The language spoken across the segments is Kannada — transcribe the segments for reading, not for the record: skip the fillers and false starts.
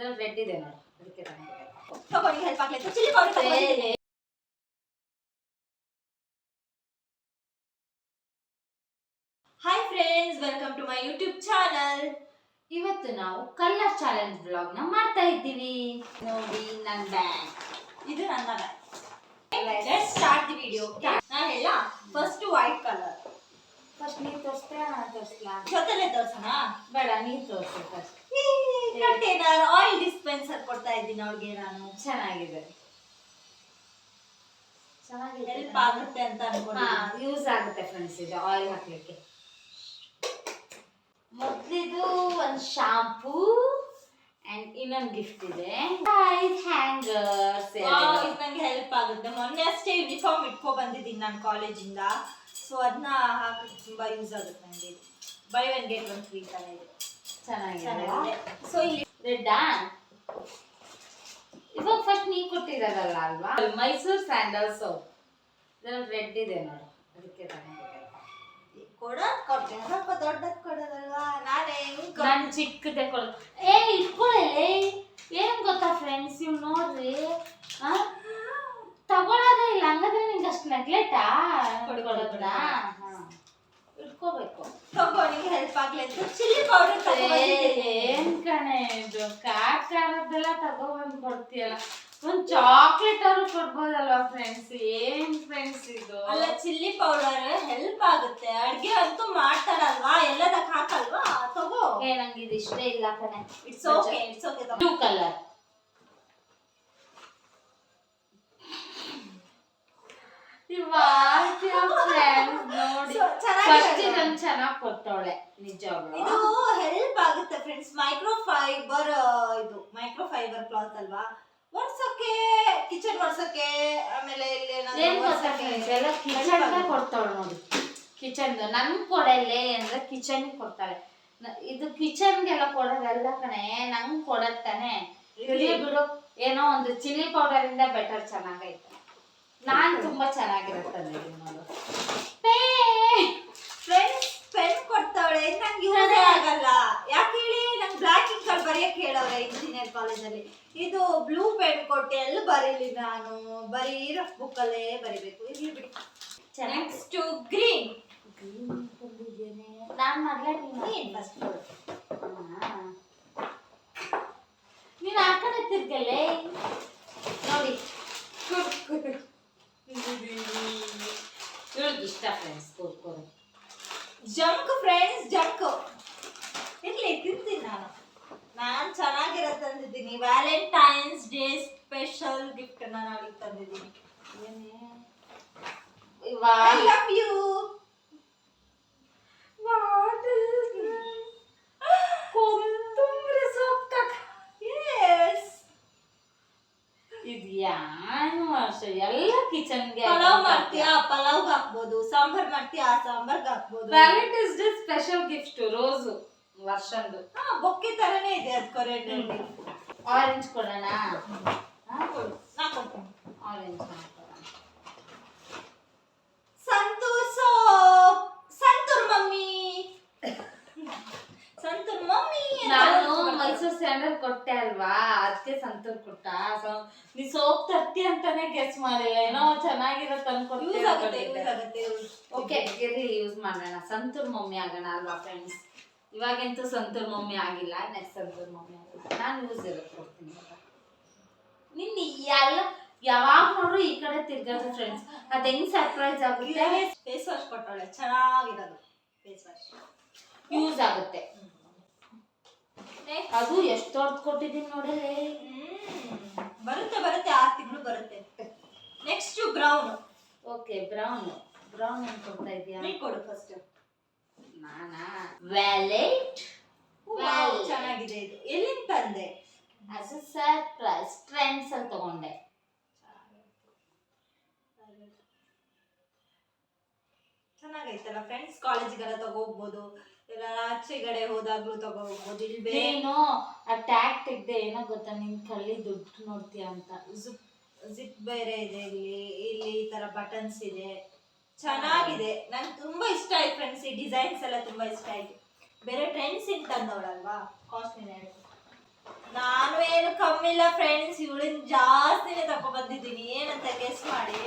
ರೆಡ್ ಇದೆ ನೋಡಿ, ಅದಕ್ಕೆ ತಗೊಳ್ಳಿ ಹೆಲ್ಪ್ ಆಗ್ಲಿಕ್ಕೆ ಚಿಲ್ಲಿ ಪೌಡರ್ ತಗೊಂಡಿದ್ದೀನಿ. Hi friends, welcome to my YouTube channel. ಇವತ್ತು ನಾವು ಕಲರ್ ಚಾಲೆಂಜ್ ಬ್ಲಾಗ್ ನ ಮಾಡ್ತಾ ಇದ್ದೀವಿ. ನೋಡಿ ನನ್ನ ಬ್ಯಾಗ್, ಇದು ನನ್ನ bag. Let's start the video. ನಾನು ಹೇಳ ಫಸ್ಟ್ ವೈಟ್ ಕಲರ್. ಫಸ್ಟ್ ನೀರು ತೋರಿಸ್ತೀಯಾ, ನಾನು ತೋರಿಸ್ಲಾ? ಜೊತೆಲೆ ತೋರ್ಸೋಣ? ಬೇಡ, ನೀರು ತೋರಿಸು ಫಸ್ಟ್. ಕಂಟೈನರ್ ಆಯಿಲ್ ಡಿಸ್ಪೆನ್ಸರ್ ಕೊಡ್ತಾ ಇದ್ದೀನಿ ಅವ್ರಿಗೆ ನಾನು. ಚೆನ್ನಾಗಿದೆ, ಹೆಲ್ಪ್ ಆಗುತ್ತೆ ಅಂತ ಅನ್ಕೊಂಡು. ಯೂಸ್ ಆಗುತ್ತೆ ಫ್ರೆಂಡ್ಸ್ ಇದು ಆಯಿಲ್ ಹಾಕ್ಲಿಕ್ಕೆ. ಮೊದಲಿದು ಒಂದು ಶಾಂಪೂ ಅಂಡ್ ಇನ್ನೊಂದು ಗಿಫ್ಟ್ ಇದೆ, ಹ್ಯಾಂಗರ್ಸ್. ಇದು ನಂಗೆ ಹೆಲ್ಪ್ ಆಗುತ್ತೆ. ಮೊನ್ನೆ ಅಷ್ಟೇ ಯೂನಿಫಾರ್ಮ್ ಇಟ್ಕೊ ಬಂದಿದ್ದೀನಿ ನಾನು ಕಾಲೇಜಿಂದ, ಸೊ ಅದನ್ನ ಹಾಕಿ ತುಂಬಾ ಯೂಸ್ ಆಗುತ್ತೆ ನನಗೆ. By one get one free ತರ ಇದೆ, ಚೆನ್ನಾಗಿದೆ. ಸೊ ಇಲ್ಲಿ ರೆಡ್ಡಾ? ಇವಾಗ ಫಸ್ಟ್ ನೀ ಕೊಟ್ಟಿರೋದಲ್ಲ ಅಲ್ವಾ, ಮೈಸೂರು ಸ್ಯಾಂಡಲ್ ಸೋಪ್. ಇದ್ರಲ್ಲಿ ರೆಡ್ ಇದೆ ನೋಡಿ, ಅದಕ್ಕೆ ಕೊಡ್ತೇನೆ. ಸ್ವಲ್ಪ ದೊಡ್ಡದ್ ಕೊಡೋದಲ್ವಾ, ನಾನು ಚಿಕ್ಕದೆ ಕೊಡೋದು. ಇಟ್ಕೊಳ್ಳಿ. ಏನ್ ಗೊತ್ತಾ ಫ್ರೆಂಡ್ಸ್, ಇವ್ ನೋಡ್ರಿ ತಗೊಳ್ಳೋದೇ ಇಲ್ಲ, ಹಂಗಾದ್ರೆ ನಿಂಗೆ ಅಷ್ಟು ನೆಗ್ಲೆಟಾ ಕೊಡೋದನ್ನ? ಇಟ್ಕೋಬೇಕು. ತಗೊಳ್ಳಿ ಹೆಲ್ಪ್ ಆಗ್ಲಿ ಅಂತ ಚಿಲ್ಲಿ ಪೌಡರ್. ಏನ್ ಕಣೆ ಇದು, ಖಾರದ್ದೆಲ್ಲ ತಗೊಬಂದು ಕೊಡ್ತೀಯಲ್ಲ. ಒಂದ್ ಚಾಕ್ಲೇಟ್ ಅವ್ರು ಕೊಡ್ಬೋದಲ್ವಾ ಫ್ರೆಂಡ್ಸ್? ಏನ್ ಫ್ರೆಂಡ್ಸ್ ಇದು? ಅಲ್ಲ, ಚಿಲ್ಲಿ ಪೌಡರ್ ಹೆಲ್ಪ್ ಆಗುತ್ತೆ. ಅಡ್ಗೆ ಅಂತೂ ಮಾಡ್ತಾರಲ್ವಾ, ಎಲ್ಲದಕ್ಕೆ ಹಾಕಲ್ವಾ, ತಗೋ. ನಂಗೆ ಇದು ಇಷ್ಟ ಇಲ್ಲ ಕಣೆ. It's okay, it's okay. Blue colour. ನೋಡಿ, ಫಸ್ಟ್ ಇದನ್ನ ಚೆನ್ನಾಗಿ ಕೊಟ್ಟವಳೆ ನಿಜವಾಗ್ಲೂ. ಇದು ಹೆಲ್ಪ್ ಆಗುತ್ತೆ ಫ್ರೆಂಡ್ಸ್. ಮೈಕ್ರೋ ಫೈಬರ್ ಕ್ಲಾತ್ ಅಲ್ವಾ, ಒರ್ಸಕ್ಕೆ, ಕಿಚನ್ ಒರ್ಸಕ್ಕೆ, ಆಮೇಲೆ ಎಲ್ಲ ಕಿಚನ್ ಕೊಡ್ತಾಳೆ ನೋಡಿ. ಕಿಚನ್ ನನ್ ಕೊಡಲ್ಲೇ ಅಂದ್ರೆ ಕಿಚನ್ ಕೊಡ್ತಾಳೆ. ಇದು ಕಿಚನ್ಗೆಲ್ಲ ಕೊಡೋದಲ್ಲ ಕಣೆ, ನಂಗ್ ಕೊಡತ್ತಾನೆ. ಬಿಡು, ಏನೋ ಒಂದು ಚಿಲ್ಲಿ ಪೌಡರ್ ಇಂದ ಬೆಟರ್ ಚೆನ್ನಾಗೈತೆ. ನಾನ್ ತುಂಬಾ ಚೆನ್ನಾಗಿರುತ್ತೆ ನೋಡು. ಪೆನ್ ಕೊಡ್ತಾವಳೆ, ನಂಗೆ ಯೂಸ್ ಆಗಲ್ಲ. ಯಾಕೆ ಹೇಳಿ, ನಂಗೆ ಬ್ಲಾಕ್ ಇಂಕ್ ಅಲ್ಲಿ ಬರೆಯಕ್ಕೆ ಹೇಳವ್ರೆ ಇಂಜಿನಿಯರ್ ಕಾಲೇಜಲ್ಲಿ. ಇದು ಬ್ಲೂ ಪೆನ್ ಕೊಟ್ಟೆ, ಎಲ್ಲಿ ಬರೀಲಿ ನಾನು, ಬರೀ ರಫ್ ಬುಕ್ ಅಲ್ಲೇ ಬರಿಬೇಕು. ಇರ್ಲಿ ಬಿಡಿ. Next green. ನಾನ್ ಮಾಡ್ಲಾ? Green first. ನೀನ್ ಆ ಕಡೆ ತಿರ್ಗಲ್ಲೇ ನೋಡಿ. ಇವ್ಳಿಗೆ ಇಷ್ಟ ಫ್ರೆಂಡ್ಸ್ ಕೂರ್ಕೋರು. Junk friends, junk. ಇರ್ಲಿ, ತಿಂತೀನಿ ನಾನು ಚೆನ್ನಾಗಿರತ್ತೆ ತಂದಿದ್ದೀನಿ. ವ್ಯಾಲೆಂಟೈನ್ಸ್ ಡೇ ಸ್ಪೆಷಲ್ ಗಿಫ್ಟ್ ನಾನು ಅವಳಿಗೆ ತಂದಿದ್ದೀನಿ. I love you. ಕೊತ್ತಂಬರಿ ಸೊಪ್ಪು. ಇದು ಯಾನು ವರ್ಷ ಎಲ್ಲ ಕಿಚನ್ಗೆ. ಪಲಾವ್ ಮಾಡ್ತೀಯಾ, ಪಲಾವ್ಗೆ ಹಾಕ್ಬೋದು. ಸಾಂಬಾರ್ ಮಾಡ್ತೀಯಾ, ಸಾಂಬಾರ್ಗೆ ಹಾಕ್ಬೋದು. Valentine's Day special gift rose ವರ್ಷಂದು. ಬೊಕ್ಕೆ ತರನೇ ಇದೆ ಅದು. ಕೊರಿಯರ್ ಆರೆಂಜ್ ಕೊಡೋಣ? ಆರೆಂಜ್. ಸಂತೂರ್ ಮಮ್ಮಿ. ನಾನು ಮೈಸೂರು ಸ್ಯಾಂಡಲ್ ಕೊಟ್ಟೆ ಅಲ್ವಾ, ಅದಕ್ಕೆ ಸಂತೂರ್ ಕೊಟ್ಟ. ನೀ ಸೋಪ್ ತರ್ತಿ ಅಂತಾನೆ ಗೆಸ್ ಮಾಡಿಲ್ಲ. ಏನೋ ಚೆನ್ನಾಗಿರತ್ತೆ ಅನ್ಕೊಟ್ಟೆ. ಓಕೆ, ಇರ್ಲಿ, ಯೂಸ್ ಮಾಡೋಣ. ಸಂತೂರ್ ಮಮ್ಮಿ ಆಗೋಣ ಅಲ್ವಾ ಫ್ರೆಂಡ್ಸ್? ಇವಾಗಂತೂ ಸಂತೂರ್ ಮಮ್ಮಿ ಆಗಿಲ್ಲ, ನೆಕ್ಸ್ಟ್ ಸಂತೂರ್ ಮಮ್ಮಿ ಆಗಿಲ್ಲ. ನಾನು ಯೂಸ್ ಇರೋದು ಕೊಡ್ತೀನಿ. ನಿನ್ನ ಎಲ್ಲ ಯಾವಾಗ ನೋಡ್ರು ಈ ಕಡೆ ತಿರ್ಗೋದು ಫ್ರೆಂಡ್ಸ್. ಅದ್ ಹೆಂಗ್ ಸರ್ಪ್ರೈಸ್ ಆಗುತ್ತೆ. ಫೇಸ್ ವಾಶ್ ಕೊಟ್ಟವಳೆ, ಚೆನ್ನಾಗಿರೋದು ಫೇಸ್ ವಾಶ್. ಯೂಸ್ ಆಗುತ್ತೆ. ಅದು ಎಷ್ಟು ದೊಡ್ಡ ಕೊಟ್ಟಿದ್ದೀನಿ ನೋಡಿ. ಬರುತ್ತೆ 6 ತಿಂಗಳು ಬರುತ್ತೆ. Next brown. ಓಕೆ, ಬ್ರೌನ್ ಏನ್ ಕೊಡ್ತಾ ಇದೀಯಾ? ನೀ ಕೊಡು ಫಸ್ಟ್. ನಾನಾ? ವ್ಯಾಲೆಟ್. ಚೆನ್ನಾಗಿದೆ ಇದು. ಎಲ್ಲಿಂದ ತಂದೆ? As a surprise. ಟ್ರೆಂಡ್ಸ್ ಅಲ್ಲಿ ತಗೊಂಡೆ. ಚೆನ್ನಾಗೈತಲ್ಲ ಫ್ರೆಂಡ್ಸ್. ಕಾಲೇಜಿಗೆಲ್ಲ ತಗೋಬಹುದು, ಎಲ್ಲ ಆಚೆಗಡೆ ಹೋದಾಗ್ಲೂ ತಗೋಬಹುದು. ಇಲ್ಲಿ ಏನೋ ಆ ಟ್ಯಾಗ್ ತೆಗ್ದೆ, ಏನೋ ಗೊತ್ತಾ, ನಿನ್ ಕಳ್ಳಿ ದುಡ್ಡು ನೋಡ್ತೀಯ ಅಂತ. ಜಿಪ್ ಬೇರೆ ಇದೆ ಇಲ್ಲಿ ಈ ತರ ಬಟನ್ಸ್ ಇದೆ. ಚೆನ್ನಾಗಿದೆ, ನಂಗೆ ತುಂಬಾ ಇಷ್ಟ ಆಯ್ತು ಫ್ರೆಂಡ್ಸ್. ಈ ಡಿಸೈನ್ಸ್ ಎಲ್ಲ ತುಂಬಾ ಇಷ್ಟ ಆಯ್ತು. ಬೇರೆ ಟ್ರೆಂಡ್ಸ್ ಇಂದ ತಂದವಳಲ್ವಾ, ಕಾಸ್ಟ್ಲಿನೇ. ನಾನು ಕಮ್ಮಿ ಇಲ್ಲ ಫ್ರೆಂಡ್ಸ್, ಇವಳಿನ ಜಾಸ್ತಿನೇ ತಕೊ ಬಂದಿದ್ದೀನಿ. ಏನಂತ ಗೆಸ್ ಮಾಡಿ.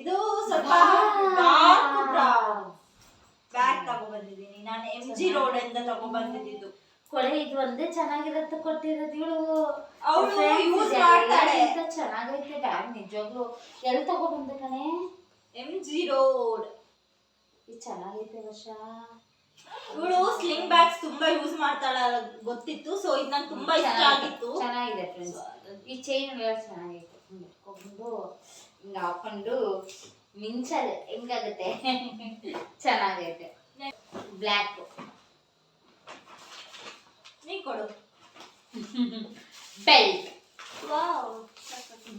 ಇದು ಸ್ವಲ್ಪ ಡಾರ್ಕ್ ಬ್ರೌನ್ ಬ್ಯಾಗ್ ತಗೊ ಬಂದಿದ್ದೀನಿ. ನಾನು MG ರೋಡ್ ಇಂದ ತಗೊ ಬಂದಿದ್ದು. ಕೊಳೆ ಇದು ಒಂದೇ ಚೆನ್ನಾಗಿರತ್ತೆ ಕೊಟ್ಟಿರೋದು ಇವಳು. ಅವಳು ಯೂಸ್ ಮಾಡ್ತಾಳೆ. ಚೆನ್ನಾಗೈತೆ ಬ್ಯಾಗ್ ನಿಜವಾಗ್ಲು. ಎಲ್ಲಿ ತಗೋ ಬಂದೆ ಕಣೆ? MG road. ಇದು ಚೆನ್ನಾಗೈತೆ ವರ್ಷ. ಇವಳು ಸ್ಲಿಂಗ್ ಬ್ಯಾಗ್ಸ್ ತುಂಬಾ ಯೂಸ್ ಮಾಡ್ತಾಳೆ ಗೊತ್ತಿತ್ತು. ಸೊ ಇದು ನಂಗೆ ತುಂಬಾ ಇಷ್ಟ ಆಗಿತ್ತು. ಚೆನ್ನಾಗಿದೆ ಫ್ರೆಂಡ್ಸ್. ಈ ಚೈನ್ ಎಲ್ಲ ಚೆನ್ನಾಗೈತೆ. ಇಟ್ಕೊಂಡು ಹಿಂಗ ಹಾಕೊಂಡು ಮಿಂಚದೆ ಹೆಂಗಾಗತ್ತೆ. ಚೆನ್ನಾಗೈತೆ. ಬ್ಲ್ಯಾಕ್ ನೀ ಕೊಡು. Belt. Wow,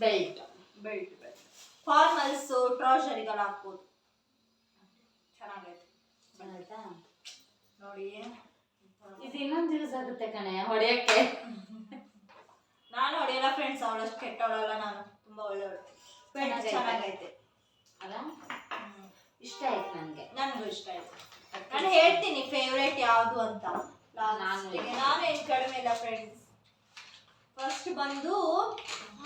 belt belt belt formals ಟ್ರೌಸರಿಗೆಲ್ಲ ಹಾಕ್ಬೋದು. ಚೆನ್ನಾಗೈತೆ. ಆಯ್ತಾ ನೋಡಿ, ಇದು ಇನ್ನೊಂದು ಯೂಸ್ ಆಗುತ್ತೆ ಕಣೆ ಹೊಡೆಯಕ್ಕೆ. ನಾನು ಹೊಡೆಯಲ್ಲ ಫ್ರೆಂಡ್ಸ್, ಅವಳಷ್ಟು ಕೆಟ್ಟವಳಲ್ಲ ನಾನು, ತುಂಬಾ ಒಳ್ಳೆಯವಳು. ಚೆನ್ನಾಗೈತೆ ಅಲ್ಲ? ಇಷ್ಟ ಆಯ್ತು ನನಗೆ. ನನಗೂ ಇಷ್ಟ ಆಯ್ತು. ನಾನು ಹೇಳ್ತೀನಿ ಫೇವ್ರೇಟ್ ಯಾವುದು ಅಂತ. ನಾನು ಏನು ಕಡಿಮೆ ಇಲ್ಲ ಫ್ರೆಂಡ್ಸ್. ಫಸ್ಟ್ ಬಂದು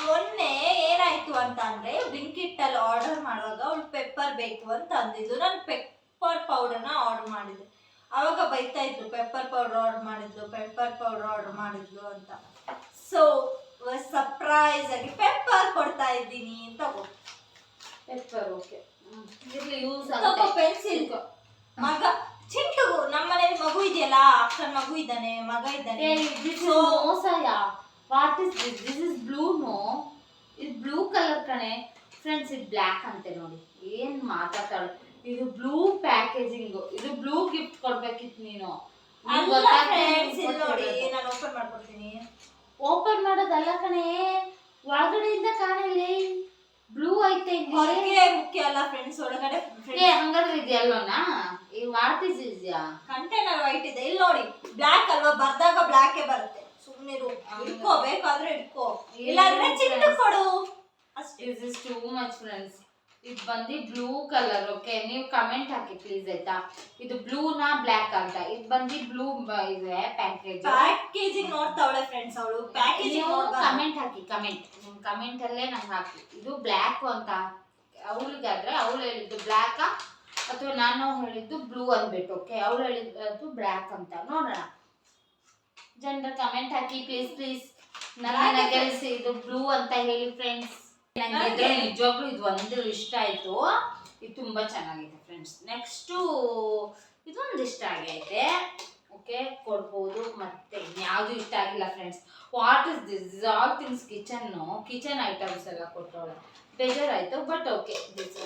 ಮೊನ್ನೆ ಏನಾಯ್ತು ಅಂತ ಅಂದ್ರೆ, ಬ್ಲಿಂಕಿಟ್ ಅಲ್ಲಿ ಆರ್ಡರ್ ಮಾಡುವಾಗ ಅವಳು ಪೆಪ್ಪರ್ ಬೇಕು ಅಂತ ಅಂದಿದ್ದು. ನಾನು ಪೆಪ್ಪರ್ ಪೌಡರ್ನ ಆರ್ಡರ್ ಮಾಡಿದ್ದೆ. ಅವಾಗ ಬೈತಾ ಇದ್ರು, ಪೆಪ್ಪರ್ ಪೌಡರ್ ಆರ್ಡರ್ ಮಾಡಿದ್ಲು ಅಂತ. ಸೊ ಸರ್ಪ್ರೈಸ್ ಆಗಿ ಪೆಪ್ಪರ್ ಕೊಡ್ತಾ ಇದ್ದೀನಿ. ತಗೋ ಪೆಪ್ಪರ್. ಓಕೆ, ಇರ್ಲಿ ಯೂಸ್ ತಗೋ. ಆಗುತ್ತೆ. ಪೆನ್ಸಿಲ್ ಮಗ ಚಿಂಟು, ನಮ್ಮನೇಲಿ ಮಗು ಇದೆಯಲ್ಲ, ಅಕ್ಕನ ಮಗು ಇದ್ದಾನೆ, ಮಗ ಇದ್ದಾನೆ. ಮೋಸಯಾ. What is this? This is blue. No, ಇದು ಬ್ಲೂ ಕಲರ್ ಕಣೆ ಫ್ರೆಂಡ್ಸ್. ಇದು ಬ್ಲ್ಯಾಕ್ ಅಂತೆ ನೋಡಿ. ಏನ್ ಮಾತಾಡ್ತಾಳೆ. ಇದು ಬ್ಲೂ ಪ್ಯಾಕೇಜಿಂಗ್. ಇದು ಬ್ಲೂ ಗಿಫ್ಟ್ ಕೊಡ್ಬೇಕಿತ್ತು ನೀನು. ನೋಡಿ, ನಾನು ಓಪನ್ ಮಾಡ್ಕೊಡ್ತೀನಿ. ಓಪನ್ ಮಾಡೋದಲ್ಲ ಕಣೆ, ಒಳಗಡೆಯಿಂದ ಕಾಣಲಿ. ಬ್ಲೂ ಐತೆ. ಹೊರಗೆ ಮುಖ್ಯ ಅಲ್ಲ ಫ್ರೆಂಡ್ಸ್, ಒಳಗಡೆ. ಹಂಗಾದ್ರೆ ಇದೆಯಲ್ವನಾ? ಈ ವಾಟ್ ಇಸ್ ಇದ್ಯಾ? ಕಂಟೈನರ್ ವೈಟ್ ಇದೆ. ಇಲ್ಲಿ ನೋಡಿ, ಬ್ಲ್ಯಾಕ್ ಅಲ್ವಾ, ಬರ್ದಾಗ ಬ್ಲ್ಯಾಕೇ ಬರುತ್ತೆ. ಸುಮ್ಮನಿರು, ಇಟ್ಕೋ, ಬೇಕಾದ್ರೆ ಇಟ್ಕೋ, ಇಲ್ಲಾಂದ್ರೆ ಚಿಂಟು ಕೊಡು ಅಷ್ಟೇ. This is too much friends. ಇದು ಬಂದು ಬ್ಲೂ ಕಲರ್. ಓಕೆ, ನೀವು ಕಮೆಂಟ್ ಹಾಕಿ ಪ್ಲೀಸ್ ಆಯ್ತಾ. ಇದು ಬ್ಲೂನಾ ಬ್ಲ್ಯಾಕ್ ಅಂತ. ಇದು ಬಂದು ಬ್ಲೂ ಇದೆ ಪ್ಯಾಕೇಜಿಂಗ್ ನೋಡ್ತಾವಳೆ ಫ್ರೆಂಡ್ಸ್ ಅವಳು. ಪ್ಯಾಕೇಜಿಂಗ್ ಕಮೆಂಟ್ ಹಾಕಿ. ನಿಮ್ ಕಮೆಂಟ್ ಅಲ್ಲೇ ನಂಗೆ ಹಾಕಿ. ಇದು ಬ್ಲ್ಯಾಕ್ ಅಂತ ಅವಳಿಗಾದ್ರೆ, ಅವಳು ಹೇಳಿದ್ದು ಬ್ಲ್ಯಾಕ್ ಅಥವಾ ನಾನು ಹೇಳಿದ್ದು ಬ್ಲೂ ಅಂದ್ಬಿಟ್ಟು. ಓಕೆ, ಅವಳು ಹೇಳಿದ್ದು ಬ್ಲ್ಯಾಕ್ ಅಂತ. ನೋಡೋಣ, ಜನರ ಕಮೆಂಟ್ ಹಾಕಿ ಪ್ಲೀಸ್. ನನ್ನ ಗೆಲ್ಸಿ. ಇದು ಬ್ಲೂ ಅಂತ ಹೇಳಿ ಫ್ರೆಂಡ್ಸ್. ನಂಗೆ ನಿಜವಾಗ್ಲೂ ಇದು ಒಂದು ಇಷ್ಟ ಆಯ್ತು. ಇದು ತುಂಬಾ ಚೆನ್ನಾಗಿದೆ ಫ್ರೆಂಡ್ಸ್. ನೆಕ್ಸ್ಟು ಇದೊಂದು ಇಷ್ಟ ಆಗೈತೆ. ಓಕೆ, ಕೊಡ್ಬೋದು. ಮತ್ತೆ ಯಾವುದು ಇಷ್ಟ ಆಗಿಲ್ಲ friends. What is this? All things kitchen items ಎಲ್ಲ ಕೊಟ್ಟವಳೆ. ಬೇಜಾರಾಯ್ತು. ಬಟ್ ಓಕೆ, ದಿಸ್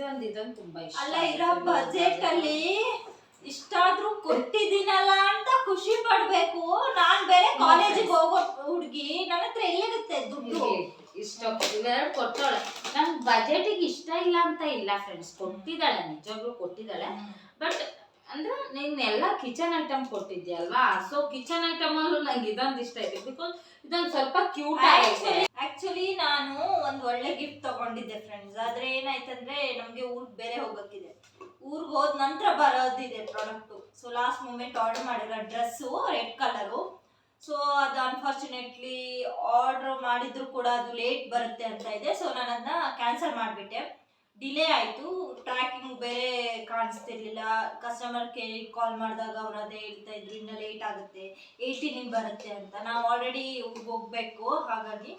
ಒನ್ ಇದೊಂದು ತುಂಬಾ ಇಷ್ಟ. ಅಲ್ಲ, ಇರೋ ಬಜೆಟ್ ಅಲ್ಲಿ ಇಷ್ಟಾದ್ರೂ ಕೊಟ್ಟಿದ್ದೀನಲ್ಲ ಅಂತ ಖುಷಿ ಪಡ್ಬೇಕು. ನಾನ್ ಬೇರೆ ಕಾಲೇಜಿಗೆ ಹೋಗೋ ಹುಡುಗಿ, ನನ್ನ ಹತ್ರ ಎಲ್ಲಿರುತ್ತೆ ದುಡ್ಡು? ಇಷ್ಟ ಇವೆರಡು ಕೊಟ್ಟವಳೆ. ನನ್ ಬಜೆಟಿಗೆ ಇಷ್ಟ ಇಲ್ಲ ಅಂತ ಇಲ್ಲ ಫ್ರೆಂಡ್ಸ್, ಕೊಟ್ಟಿದ್ದಾಳೆ, ನಿಜವಾಗ್ಲೂ ಕೊಟ್ಟಿದ್ದಾಳೆ. ಬಟ್ ಅಂದ್ರೆ ನೀನ್ ಎಲ್ಲ ಕಿಚನ್ ಐಟಮ್ ಕೊಟ್ಟಿದ್ಯಲ್ವಾ, ಸೊ ಕಿಚನ್ ಐಟಮ್ ಅಲ್ಲೂ ನಂಗೆ ಇದೊಂದು ಇಷ್ಟ ಐತೆ. ಬಿಕಾಸ್ ಇದೊಂದು ಸ್ವಲ್ಪ ಕ್ಯೂಟ್ ಆಗಿದೆ. ಆಕ್ಚುಲಿ ನಾನು ಒಂದು ಒಳ್ಳೆ ಗಿಫ್ಟ್ ತಗೊಂಡಿದ್ದೆ ಫ್ರೆಂಡ್ಸ್. ಆದ್ರೆ ಏನಾಯ್ತಂದ್ರೆ, ನಮ್ಗೆ ಊರಿಗೆ ಬೇರೆ ಹೋಗಕ್ಕಿದೆ. ಊರಿಗೆ ಹೋದ ನಂತರ ಬರೋದಿದೆ product. So last moment order ಮಾಡಿರೋ ಡ್ರೆಸ್ಸು ರೆಡ್ ಕಲರು. ಸೊ ಅದು ಅನ್ಫಾರ್ಚುನೇಟ್ಲಿ ಆರ್ಡರ್ ಮಾಡಿದ್ರು ಕೂಡ ಅದು ಲೇಟ್ ಬರುತ್ತೆ ಅಂತ ಇದೆ. ಸೊ ನಾನು ಅದನ್ನ ಕ್ಯಾನ್ಸಲ್ ಮಾಡಿಬಿಟ್ಟೆ. ಡಿಲೇ ಆಯಿತು. ಟ್ರ್ಯಾಕಿಂಗ್ ಬೇರೆ ಕಾಣಿಸ್ತಿರ್ಲಿಲ್ಲ. ಕಸ್ಟಮರ್ ಕೇರಿಗೆ ಕಾಲ್ ಮಾಡಿದಾಗ ಅವ್ರು ಅದೇ ಹೇಳ್ತಾ ಇದ್ರು, ಇನ್ನು ಲೇಟ್ ಆಗುತ್ತೆ, 18 ಬರುತ್ತೆ ಅಂತ. ನಾವು ಆಲ್ರೆಡಿ ಹೋಗ್ಬೇಕು. ಹಾಗಾಗಿ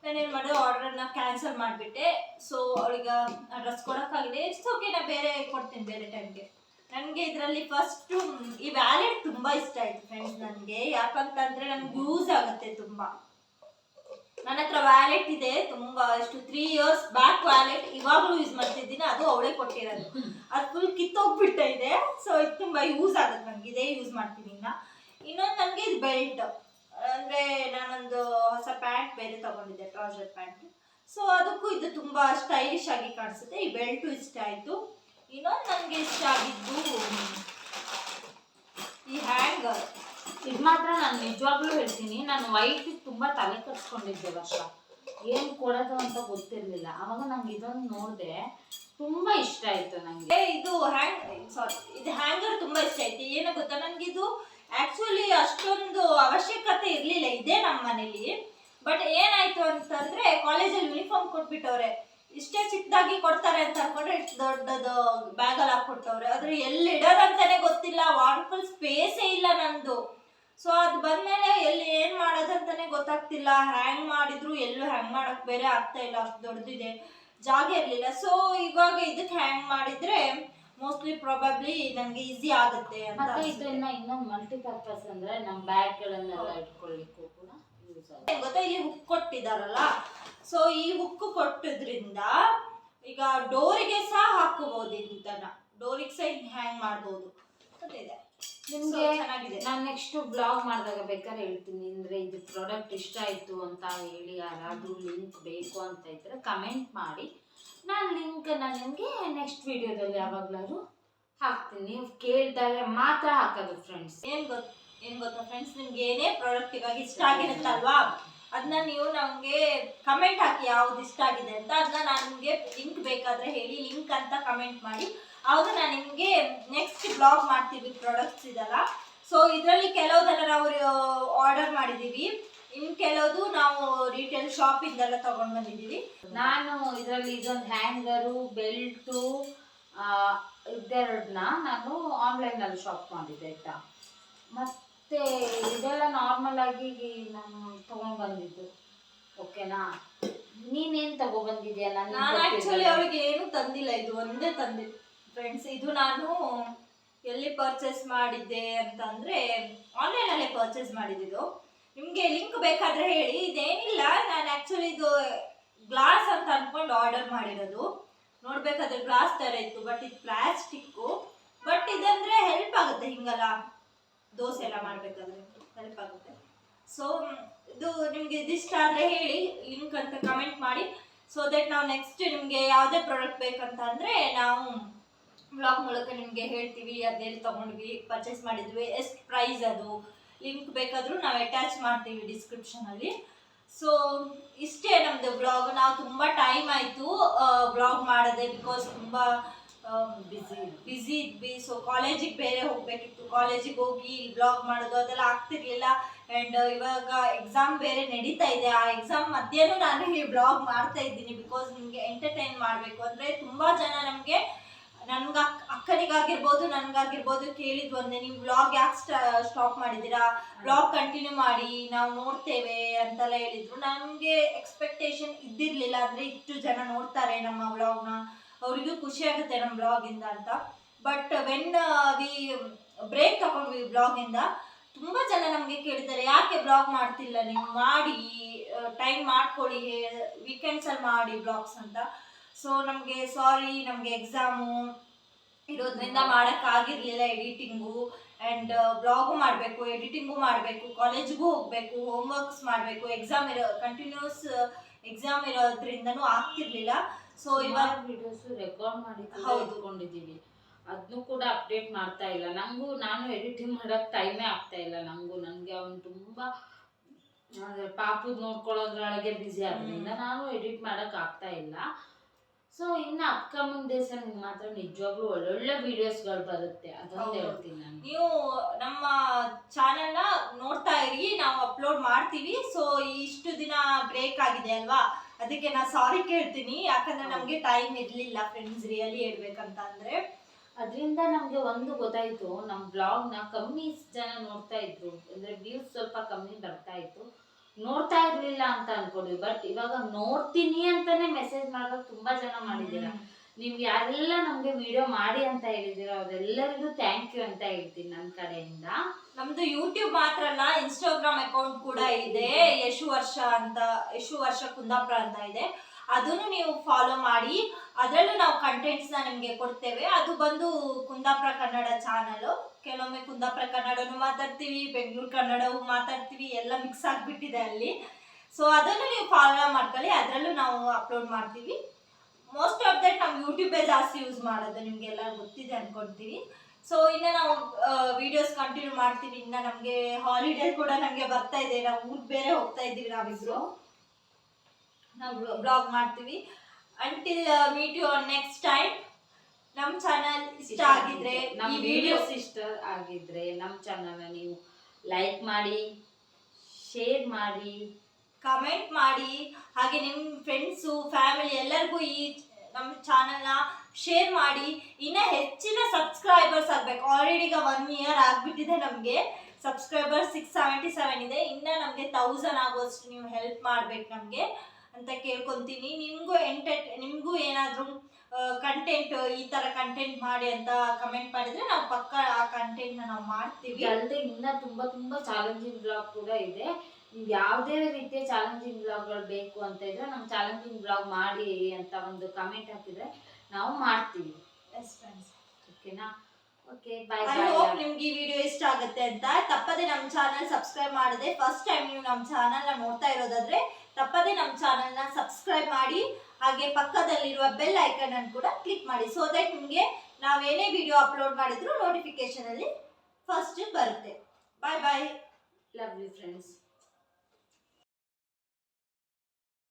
ನಾನೇನು ಮಾಡಿದೆ, ಆರ್ಡರ್ನ ಕ್ಯಾನ್ಸಲ್ ಮಾಡಿಬಿಟ್ಟೆ. ಸೊ ಅವಳಿಗೆ ಡ್ರೆಸ್ ಕೊಡೋಕ್ಕಾಗಿದೆ. ಇಟ್ಸ್ ಓಕೆ, ನಾನು ಬೇರೆ ಕೊಡ್ತೀನಿ ಬೇರೆ ಟೈಮ್ಗೆ. ನನಗೆ ಇದರಲ್ಲಿ ಫಸ್ಟು ಈ ವ್ಯಾಲೆಟ್ ತುಂಬ ಇಷ್ಟ ಆಯಿತು ಫ್ರೆಂಡ್ಸ್ ನನಗೆ. ಯಾಕಂತಂದರೆ ನನಗೆ ಯೂಸ್ ಆಗುತ್ತೆ ತುಂಬ. ನನ್ನ ಹತ್ರ ವ್ಯಾಲೆಟ್ ಇದೆ ತುಂಬ. ಎಷ್ಟು 3 years ಬ್ಯಾಕ್ ವ್ಯಾಲೆಟ್ ಇವಾಗಲೂ ಯೂಸ್ ಮಾಡ್ತಿದ್ದೀನಿ. ಅದು ಅವಳೇ ಕೊಟ್ಟಿರೋದು. ಅದು ಫುಲ್ ಕಿತ್ತೋಗ್ಬಿಟ್ಟ ಇದೆ. ಸೊ ಇದು ತುಂಬ ಯೂಸ್ ಆಗುತ್ತೆ ನನಗೆ. ಇದೇ ಯೂಸ್ ಮಾಡ್ತೀನಿ. ಇನ್ನೊಂದು ನನಗೆ ಇದು ಬೆಲ್ಟ್. ಅಂದರೆ ನಾನೊಂದು ಹೊಸ ಪ್ಯಾಂಟ್ ಬೇರೆ ತಗೊಂಡಿದ್ದೆ, ಟ್ರೌಸರ್ ಪ್ಯಾಂಟ್. ಸೊ ಅದಕ್ಕೂ ಇದು ತುಂಬ ಸ್ಟೈಲಿಶ್ ಆಗಿ ಕಾಣಿಸುತ್ತೆ. ಈ ಬೆಲ್ಟು ಇಷ್ಟ ಆಯಿತು. ಇನ್ನೊಂದು ನನಗೆ ಇಷ್ಟ ಆಗಿದ್ದು ಈ ಹ್ಯಾಂಗರ್. ಇದು ಮಾತ್ರ ನಾನು ನಿಜವಾಗ್ಲೂ ಹೇಳ್ತೀನಿ, ನಾನು ವೈಟ್ ತುಂಬ ತಲೆ ಕಟ್ಸ್ಕೊಂಡಿದ್ದೆ ವರ್ಷ. ಏನು ಕೊಡೋದು ಅಂತ ಗೊತ್ತಿರಲಿಲ್ಲ. ಆವಾಗ ನಂಗೆ ಇದೊಂದು ನೋಡಿದೆ, ತುಂಬ ಇಷ್ಟ ಆಯಿತು ನನಗೆ. ಇದು ಹ್ಯಾಂಗರ್ ತುಂಬ ಇಷ್ಟ ಆಯ್ತು. ಏನೋ ಗೊತ್ತಾ, ನನಗಿದು ಆಕ್ಚುಲಿ ಅಷ್ಟೊಂದು ಅವಶ್ಯಕತೆ ಇರ್ಲಿಲ್ಲ ಇದೆ ನಮ್ಮ ಮನೇಲಿ. ಬಟ್ ಏನಾಯ್ತು ಅಂತಂದ್ರೆ ಕಾಲೇಜಲ್ಲಿ ಯೂನಿಫಾರ್ಮ್ ಕೊಟ್ಬಿಟ್ಟವ್ರೆ. ಇಷ್ಟೇ ಚಿಕ್ಕದಾಗಿ ಕೊಡ್ತಾರೆ ಅಂತ ಅನ್ಕೊಂಡ್ರೆ ಇಷ್ಟು ದೊಡ್ಡದು ಬ್ಯಾಗಲ್ಲಿ ಹಾಕೊಟ್ಟವ್ರೆ. ಆದ್ರೆ ಎಲ್ಲಿ ಇಡೋದಂತಾನೆ ಗೊತ್ತಿಲ್ಲ, ವಾಟರ್ಫುಲ್ ಸ್ಪೇಸೇ ಇಲ್ಲ ನಂದು. ಸೊ ಅದು ಬಂದ್ಮೇಲೆ ಎಲ್ಲಿ ಏನ್ ಮಾಡೋದಂತಾನೆ ಗೊತ್ತಾಗ್ತಿಲ್ಲ. ಹ್ಯಾಂಗ್ ಮಾಡಿದ್ರು ಎಲ್ಲೂ ಹ್ಯಾಂಗ್ ಮಾಡಕ್ ಬೇರೆ ಆಗ್ತಾ ಇಲ್ಲ, ಅಷ್ಟು ದೊಡ್ಡದಿದೆ, ಜಾಗ ಇರ್ಲಿಲ್ಲ. ಸೊ ಇವಾಗ ಇದಕ್ಕೆ ಹ್ಯಾಂಗ್ ಮಾಡಿದ್ರೆ ಮೋಸ್ಟ್ಲಿ ಪ್ರಾಬಬ್ಲಿ ನಂಗೆ ಈಸಿ ಆಗುತ್ತೆ ಅಂತ. ಮತ್ತೆ ಇದನ್ನ ಇನ್ನೊಂದು ಮಲ್ಟಿಪರ್ಪಸ್ ಅಂದ್ರೆ ನಮ್ಮ ಬ್ಯಾಗ್ ಗಳನ್ನೆಲ್ಲ ಇಟ್ಕೊಳ್ಳಿಕ್ಕೂ ಕೂಡ ಯೂಸ್ ಆಗುತ್ತೆ. ಗೊತ್ತಾ, ಇಲ್ಲಿ ಹುಕ್ ಕೊಟ್ಟಿದಾರಲ್ಲ, ಸೊ ಈ ಹುಕ್ ಕೊಟ್ಟದ್ರಿಂದ ಈಗ ಡೋರಿಗೆ ಸಹ ಹಾಕಬಹುದು. ಇಂತನ ಡೋರಿಗೆ ಸಹ ಹ್ಯಾಂಗ್ ಮಾಡಬಹುದು. ಗೊತ್ತಿದೆ ನಿಮ್ಗೆ ಚೆನ್ನಾಗಿದೆ. ನಾನು ನೆಕ್ಸ್ಟ್ ಬ್ಲಾಗ್ ಮಾಡಿದಾಗ ಬೇಕಾದ್ರೆ ಹೇಳ್ತೀನಿ. ಅಂದ್ರೆ ಇದು ಪ್ರಾಡಕ್ಟ್ ಇಷ್ಟ ಆಯ್ತು ಅಂತ ಹೇಳಿ ಯಾರಾದ್ರೂ ಲಿಂಕ್ ಬೇಕು ಅಂತ ಇದ್ರೆ ಕಮೆಂಟ್ ಮಾಡಿ, ನಾನು ಲಿಂಕನ್ನು ನಿಮಗೆ ನೆಕ್ಸ್ಟ್ ವಿಡಿಯೋದಲ್ಲಿ ಯಾವಾಗಲಾದ್ರೂ ಹಾಕ್ತೀನಿ. ನೀವು ಕೇಳಿದಾಗ ಮಾತ್ರ ಹಾಕೋದು ಫ್ರೆಂಡ್ಸ್. ಏನ್ ಗೊತ್ತಾ ಫ್ರೆಂಡ್ಸ್, ನಿಮ್ಗೆ ಏನೇ ಪ್ರಾಡಕ್ಟ್ ಇವಾಗ ಇಷ್ಟ ಆಗಿರುತ್ತಲ್ವಾ, ಅದನ್ನ ನೀವು ನಮಗೆ ಕಮೆಂಟ್ ಹಾಕಿ ಯಾವ್ದು ಇಷ್ಟ ಆಗಿದೆ ಅಂತ. ಅದನ್ನ ನಾನು ನಿಮಗೆ ಲಿಂಕ್ ಬೇಕಾದ್ರೆ ಹೇಳಿ, ಲಿಂಕ್ ಅಂತ ಕಮೆಂಟ್ ಮಾಡಿ. ಆವಾಗ ನಾನು ನಿಮಗೆ ನೆಕ್ಸ್ಟ್ ಬ್ಲಾಗ್ ಮಾಡ್ತೀವಿ. ಪ್ರಾಡಕ್ಟ್ಸ್ ಇದಲ್ಲ, ಸೊ ಇದರಲ್ಲಿ ಕೆಲವುದೆಲ್ಲ ನಾವು ಆರ್ಡರ್ ಮಾಡಿದ್ದೀವಿ, ಇನ್ನು ಕೆಲವುದು ನಾವು ರಿಟೇಲ್ ಶಾಪಿಂದೆಲ್ಲ ತಗೊಂಡು ಬಂದಿದ್ದೀವಿ. ನಾನು ಇದರಲ್ಲಿ ಇದೊಂದು ಹ್ಯಾಂಗರು, ಬೆಲ್ಟು, ಇದೆರಡನ್ನ ನಾನು ಆನ್ಲೈನಲ್ಲಿ ಶಾಪ್ ಮಾಡಿದ್ದೆ ಆಯ್ತಾ. ಮತ್ತೆ ಇದೆಲ್ಲ ನಾರ್ಮಲ್ ಆಗಿ ನಾನು ತಗೊಂಡು ಬಂದಿದ್ದು. ಓಕೆನಾ, ನೀನೇನು ತಗೊಬಂದಿದ್ಯಾ? ನಾನು ಆಕ್ಚುಲಿ ಅವಳಿಗೆ ಏನು ತಂದಿಲ್ಲ, ಇದು ಒಂದೇ ತಂದಿದ್ದು ಫ್ರೆಂಡ್ಸ್. ಇದು ನಾನು ಎಲ್ಲಿ ಪರ್ಚೇಸ್ ಮಾಡಿದ್ದೆ ಅಂತಂದ್ರೆ ಆನ್ಲೈನಲ್ಲೇ ಪರ್ಚೇಸ್ ಮಾಡಿದ್ದು. ನಿಮಗೆ ಲಿಂಕ್ ಬೇಕಾದ್ರೆ ಹೇಳಿ. ಇದೇನಿಲ್ಲ, ನಾನು ಆಕ್ಚುಲಿ ಇದು ಗ್ಲಾಸ್ ಅಂತ ಅನ್ಕೊಂಡು ಆರ್ಡರ್ ಮಾಡಿರೋದು. ನೋಡ್ಬೇಕಾದ್ರೆ ಗ್ಲಾಸ್ ತರ ಇತ್ತು, ಬಟ್ ಇದು ಪ್ಲಾಸ್ಟಿಕ್ಕು. ಬಟ್ ಇದಂದ್ರೆ ಹೆಲ್ಪ್ ಆಗುತ್ತೆ, ಹಿಂಗಲ್ಲ ದೋಸೆ ಎಲ್ಲ ಮಾಡ್ಬೇಕಾದ್ರೆ ಹೆಲ್ಪ್ ಆಗುತ್ತೆ. ಸೊ ಇದು ನಿಮ್ಗೆ ಇದಿಷ್ಟ ಆದ್ರೆ ಹೇಳಿ, ಲಿಂಕ್ ಅಂತ ಕಮೆಂಟ್ ಮಾಡಿ. ಸೊ ದಟ್ ನಾವು ನೆಕ್ಸ್ಟ್ ನಿಮ್ಗೆ ಯಾವುದೇ ಪ್ರಾಡಕ್ಟ್ ಬೇಕಂತ ಅಂದ್ರೆ ನಾವು ಬ್ಲಾಗ್ ಮೂಲಕ ನಿಮ್ಗೆ ಹೇಳ್ತೀವಿ, ಅದೆಲ್ಲಿ ತಗೊಂಡ್ವಿ, ಪರ್ಚೇಸ್ ಮಾಡಿದ್ವಿ, ಎಷ್ಟು ಪ್ರೈಸ್, ಅದು ಲಿಂಕ್ ಬೇಕಾದ್ರೂ ನಾವು ಅಟ್ಯಾಚ್ ಮಾಡ್ತೀವಿ ಡಿಸ್ಕ್ರಿಪ್ಷನ್ ಅಲ್ಲಿ. ಸೊ ಇಷ್ಟೇ ನಮ್ದು ಬ್ಲಾಗ್. ನಾವು ತುಂಬಾ ಟೈಮ್ ಆಯ್ತು ಬ್ಲಾಗ್ ಮಾಡದೆ, ಬಿಕಾಸ್ ತುಂಬಾ ಬಿಸಿ ಇದ್ವಿ. ಸೊ ಕಾಲೇಜಿಗೆ ಬೇರೆ ಹೋಗ್ಬೇಕಿತ್ತು, ಕಾಲೇಜಿಗೆ ಹೋಗಿ ಬ್ಲಾಗ್ ಮಾಡೋದು ಅದೆಲ್ಲ ಆಗ್ತಿರ್ಲಿಲ್ಲ. ಅಂಡ್ ಇವಾಗ ಎಕ್ಸಾಮ್ ಬೇರೆ ನಡೀತಾ ಇದೆ. ಆ ಎಕ್ಸಾಮ್ ಮಧ್ಯನೂ ನಾನು ಈ ಬ್ಲಾಗ್ ಮಾಡ್ತಾ ಇದ್ದೀನಿ, ಬಿಕಾಸ್ ನಿಮ್ಗೆ ಎಂಟರ್ಟೈನ್ ಮಾಡಬೇಕು. ಅಂದ್ರೆ ತುಂಬಾ ಜನ ನಮ್ಗೆ, ನನ್ಗೆ ಅಕ್ಕನಿಗಾಗಿರ್ಬೋದು ನನ್ಗಾಗಿರ್ಬೋದು ಕೇಳಿದ್ ಒಂದೇ, ನೀವು ಬ್ಲಾಗ್ ಯಾಕೆ ಸ್ಟಾಪ್ ಮಾಡಿದ್ದೀರಾ, ಬ್ಲಾಗ್ ಕಂಟಿನ್ಯೂ ಮಾಡಿ, ನಾವು ನೋಡ್ತೇವೆ ಅಂತೆಲ್ಲ ಹೇಳಿದ್ರು. ನನಗೆ ಎಕ್ಸ್ಪೆಕ್ಟೇಷನ್ ಇದ್ದಿರ್ಲಿಲ್ಲ, ಅಂದ್ರೆ ಇಷ್ಟು ಜನ ನೋಡ್ತಾರೆ ನಮ್ಮ ಬ್ಲಾಗ್ನ, ಅವರಿಗೂ ಖುಷಿ ಆಗುತ್ತೆ ನಮ್ಮ ಬ್ಲಾಗಿಂದ ಅಂತ. ಬಟ್ ವೆನ್ ವಿ ಬ್ರೇಕ್ ತಗೊಂಡ್ವಿ ಬ್ಲಾಗಿಂದ, ತುಂಬಾ ಜನ ನಮಗೆ ಕೇಳಿದ್ದಾರೆ, ಯಾಕೆ ಬ್ಲಾಗ್ ಮಾಡ್ತಿಲ್ಲ ನೀವು, ಮಾಡಿ ಟೈಮ್ ಮಾಡ್ಕೊಳ್ಳಿ, ವೀಕೆಂಡ್ಸಲ್ಲಿ ಮಾಡಿ ಬ್ಲಾಗ್ಸ್ ಅಂತ. ಸೊ ನಮಗೆ ಸಾರಿ, ನಮಗೆ ಎಕ್ಸಾಮು ಇರೋದ್ರಿಂದ ಮಾಡೋಕ್ಕಾಗಿರ್ಲಿಲ್ಲ ಎಡಿಟಿಂಗು. ಆ್ಯಂಡ್ ಬ್ಲಾಗು ಮಾಡಬೇಕು, ಎಡಿಟಿಂಗು ಮಾಡಬೇಕು, ಕಾಲೇಜಿಗೂ ಹೋಗಬೇಕು, ಹೋಮ್ವರ್ಕ್ಸ್ ಮಾಡಬೇಕು, ಕಂಟಿನ್ಯೂಸ್ ಎಕ್ಸಾಮ್ ಇರೋದ್ರಿಂದನೂ ಆಗ್ತಿರ್ಲಿಲ್ಲ. ಸೊ ಇವಾಗ ವಿಡಿಯೋಸ್ ರೆಕಾರ್ಡ್ ಮಾಡಿ ಇಟ್ಕೊಂಡಿದ್ದೀವಿ, ಅದನ್ನು ಕೂಡ ಅಪ್ಡೇಟ್ ಮಾಡ್ತಾ ಇಲ್ಲ. ನಾನು ಎಡಿಟಿಂಗ್ ಮಾಡೋಕ್ಕೆ ಟೈಮೇ ಆಗ್ತಾ ಇಲ್ಲ ನನಗೆ ಅವನು ತುಂಬ ಪಾಪದ ನೋಡ್ಕೊಳ್ಳೋದ್ರೊಳಗೆ ಬ್ಯುಸಿ ಆದ್ರಿಂದ ನಾನು ಎಡಿಟ್ ಮಾಡೋಕ್ಕೆ ಆಗ್ತಾ ಇಲ್ಲ. ಸೊ ಇನ್ನು ಅಪ್ಕಮಿಂಗ್ ಡೇಸ್ ಅಲ್ಲಿ ಮಾತ್ರ ನಿಜವಾಗ್ಲೂ ಒಳ್ಳೊಳ್ಳೆ ವಿಡಿಯೋಸ್ಗಳು ಬರುತ್ತೆ, ಅದೊಂದು ಹೇಳ್ತೀನಿ ನಾನು. ನೀವು ನಮ್ಮ ಚಾನೆಲ್ನ ನೋಡ್ತಾ ಇರಿ, ನಾವು ಅಪ್ಲೋಡ್ ಮಾಡ್ತೀವಿ. ಸೊ ಇಷ್ಟು ದಿನ ಬ್ರೇಕ್ ಆಗಿದೆ ಅಲ್ವಾ, ಅದಕ್ಕೆ ನಾನು ಸಾರಿ ಕೇಳ್ತೀನಿ. ಯಾಕಂದ್ರೆ ನಮಗೆ ಟೈಮ್ ಇರಲಿಲ್ಲ ಫ್ರೆಂಡ್ಸ್, ರಿಯಲಿ ಹೇಳ್ಬೇಕಂತ ಅಂದ್ರೆ. ಅದರಿಂದ ನಮಗೆ ಒಂದು ಗೊತ್ತಾಯಿತು, ನಮ್ಮ ಬ್ಲಾಗ್ನ ಕಮ್ಮಿ ಜನ ನೋಡ್ತಾ ಇದ್ರು, ಅಂದರೆ ವ್ಯೂಸ್ ಸ್ವಲ್ಪ ಕಮ್ಮಿ ಬರ್ತಾ ಇತ್ತು, ನೋಡ್ತಾ ಇರಲಿಲ್ಲ ಅಂತ ಅನ್ಕೊಂಡ್ವಿ. ಬಟ್ ಇವಾಗ ನೋಡ್ತೀನಿ ಅಂತಾನೆ ಮೆಸೇಜ್ ಮಾಡೋದು ತುಂಬಾ ಜನ ಮಾಡಿದ್ದೀರಾ. ನೀವು ಯಾರೆಲ್ಲ ನಮಗೆ ವಿಡಿಯೋ ಮಾಡಿ ಅಂತ ಹೇಳಿದ್ದೀರಾ ಅವರೆಲ್ಲರಿಗೂ ಥ್ಯಾಂಕ್ ಯು ಅಂತ ಹೇಳ್ತೀನಿ ನನ್ನ ಕಡೆಯಿಂದ. ನಮ್ದು ಯೂಟ್ಯೂಬ್ ಮಾತ್ರ ಅಲ್ಲ, ಇನ್ಸ್ಟಾಗ್ರಾಮ್ ಅಕೌಂಟ್ ಕೂಡ ಇದೆ, ಯಶು ವರ್ಷ ಕುಂದಾಪುರ ಅಂತ ಇದೆ. ಅದನ್ನು ನೀವು ಫಾಲೋ ಮಾಡಿ, ಅದರಲ್ಲೂ ನಾವು ಕಂಟೆಂಟ್ಸ್ನ ನಿಮಗೆ ಕೊಡ್ತೇವೆ. ಅದು ಬಂದು ಕುಂದಾಪುರ ಕನ್ನಡ ಚಾನಲ್. ಕೆಲವೊಮ್ಮೆ ಕುಂದಾಪುರ ಕನ್ನಡನೂ ಮಾತಾಡ್ತೀವಿ, ಬೆಂಗಳೂರು ಕನ್ನಡವೂ ಮಾತಾಡ್ತೀವಿ, ಎಲ್ಲ ಮಿಕ್ಸ್ ಆಗಿಬಿಟ್ಟಿದೆ ಅಲ್ಲಿ. ಸೊ ಅದನ್ನು ನೀವು ಫಾಲೋ ಮಾಡ್ಕೊಳ್ಳಿ, ಅದರಲ್ಲೂ ನಾವು ಅಪ್ಲೋಡ್ ಮಾಡ್ತೀವಿ. ಮೋಸ್ಟ್ ಆಫ್ ದಟ್ ನಾವು ಯೂಟ್ಯೂಬೇ ಜಾಸ್ತಿ ಯೂಸ್ ಮಾಡೋದು, ನಿಮಗೆಲ್ಲ ಗೊತ್ತಿದೆ ಅನ್ಕೊಳ್ತೀವಿ. ಸೊ ಇನ್ನು ನಾವು ವಿಡಿಯೋಸ್ ಕಂಟಿನ್ಯೂ ಮಾಡ್ತೀವಿ. ಇನ್ನು ನಮಗೆ ಹಾಲಿಡೇ ಕೂಡ ನಮಗೆ ಬರ್ತಾ ಇದೆ, ನಾವು ಊರಿಗೆ ಬೇರೆ ಹೋಗ್ತಾ ಇದ್ದೀವಿ ನಾವಿಬ್ರು. ನಾವು ಬ್ಲಾಗ್ ಮಾಡ್ತೀವಿ. Until meet you on next time. ನಮ್ಮ ಚಾನಲ್ ಇಷ್ಟ ಆಗಿದ್ರೆ ನಮ್ಮ ಈ ವಿಡಿಯೋಸ್ ವಿಡಿಯೋಸ್ ಇಷ್ಟ ಆಗಿದ್ರೆ ನಮ್ಮ ಚಾನಲ್ನ ನೀವು ಲೈಕ್ ಮಾಡಿ, ಶೇರ್ ಮಾಡಿ, ಕಮೆಂಟ್ ಮಾಡಿ, ಹಾಗೆ ನಿಮ್ಮ ಫ್ರೆಂಡ್ಸು ಫ್ಯಾಮಿಲಿ ಎಲ್ಲರಿಗೂ ಈ ನಮ್ಮ ಚಾನಲ್ನ ಶೇರ್ ಮಾಡಿ. ಇನ್ನು ಹೆಚ್ಚಿನ ಸಬ್ಸ್ಕ್ರೈಬರ್ಸ್ ಆಗಬೇಕು. ಆಲ್ರೆಡಿ ಈಗ 1 ಇಯರ್ ಆಗಿಬಿಟ್ಟಿದೆ, ನಮಗೆ ಸಬ್ಸ್ಕ್ರೈಬರ್ 677 ಇದೆ. ಇನ್ನು ನಮಗೆ 1000 ಆಗೋಷ್ಟು ನೀವು ಹೆಲ್ಪ್ ಮಾಡ್ಬೇಕು ನಮಗೆ ಅಂತ ಕೇಳ್ಕೊತೀನಿ. ನಿಮಗೂ ಏನಾದರೂ ಕಂಟೆಂಟ್ ಈ ಥರ ಕಂಟೆಂಟ್ ಮಾಡಿ ಅಂತ ಕಮೆಂಟ್ ಮಾಡಿದರೆ ನಾವು ಪಕ್ಕ ಆ ಕಂಟೆಂಟ್ನ ನಾವು ಮಾಡ್ತೀವಿ. ಅಲ್ಲದೆ ಇನ್ನೂ ತುಂಬ ಚಾಲೆಂಜಿಂಗ್ ಬ್ಲಾಗ್ ಕೂಡ ಇದೆ. ನಿಮ್ಗೆ ಯಾವುದೇ ರೀತಿಯ ಚಾಲೆಂಜಿಂಗ್ ಬ್ಲಾಗ್ಗಳು ಬೇಕು ಅಂತ ಇದ್ರೆ ನಮ್ಮ ಚಾಲೆಂಜಿಂಗ್ ಬ್ಲಾಗ್ ಮಾಡಿ ಅಂತ ಒಂದು ಕಮೆಂಟ್ ಹಾಕಿದ್ರೆ ನಾವು ಮಾಡ್ತೀವಿ. ಎಸ್ ಫ್ರೆಂಡ್ಸ್, ಓಕೆನಾ? ಓಕೆ, ಬೈ ಐ ಹೋಪ್ ನಿಮ್ಗೆ ಈ ವಿಡಿಯೋ ಇಷ್ಟ ಆಗುತ್ತೆ ಅಂತ. ತಪ್ಪದೆ ನಮ್ಮ ಚಾನಲ್ ಸಬ್ಸ್ಕ್ರೈಬ್ ಮಾಡದೆ ಫಸ್ಟ್ ಟೈಮ್ ನೀವು ನಮ್ಮ ಚಾನಲ್ನ ನೋಡ್ತಾ ಇರೋದಾದ್ರೆ ತಪ್ಪದೆ ನಮ್ಮ ಚಾನಲ್ನ ಸಬ್ಸ್ಕ್ರೈಬ್ ಮಾಡಿ, ಹಾಗೆ ಪಕ್ಕದಲ್ಲಿರುವ ಬೆಲ್ ಐಕನ್ ಅನ್ನು ಕೂಡ ಕ್ಲಿಕ್ ಮಾಡಿ. ಸೊ ದಟ್ ನಿಮಗೆ ನಾವೇನೇ ವಿಡಿಯೋ ಅಪ್ಲೋಡ್ ಮಾಡಿದ್ರು ನೋಟಿಫಿಕೇಶನ್ ಅಲ್ಲಿ ಫಸ್ಟ್ ಬರುತ್ತೆ. Bye bye. Love you friends.